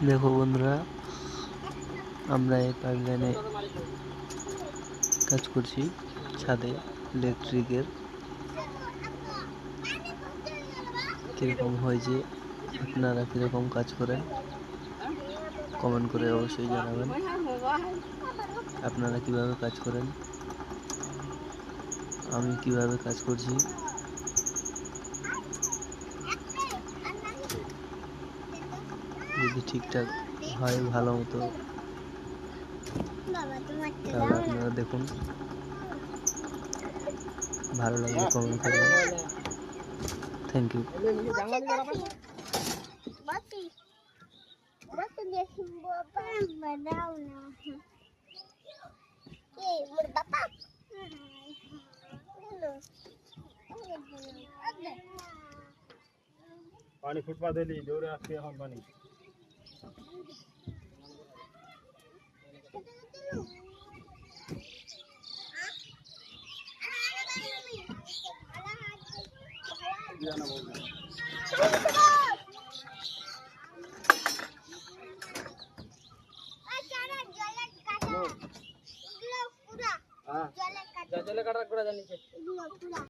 দেখো বন্ধুরা, আমরা এই পাইপলাইনে কাজ করছি ছাদে ইলেকট্রিকের। কীরকম হয়েছে, আপনারা কীরকম কাজ করেন কমেন্ট করে অবশ্যই জানাবেন। আপনারা কিভাবে কাজ করেন, আমি কিভাবে কাজ করছি। যদি ঠিকঠাক হয় ভালো মতো, তাহলে আপনারা দেখুন। ভালো লাগলে কমেন্ট করবেন। Thank you. पानी फुटपाथ दिली जोरे आजके এখন পানি জলে কাটা করে জানিছে।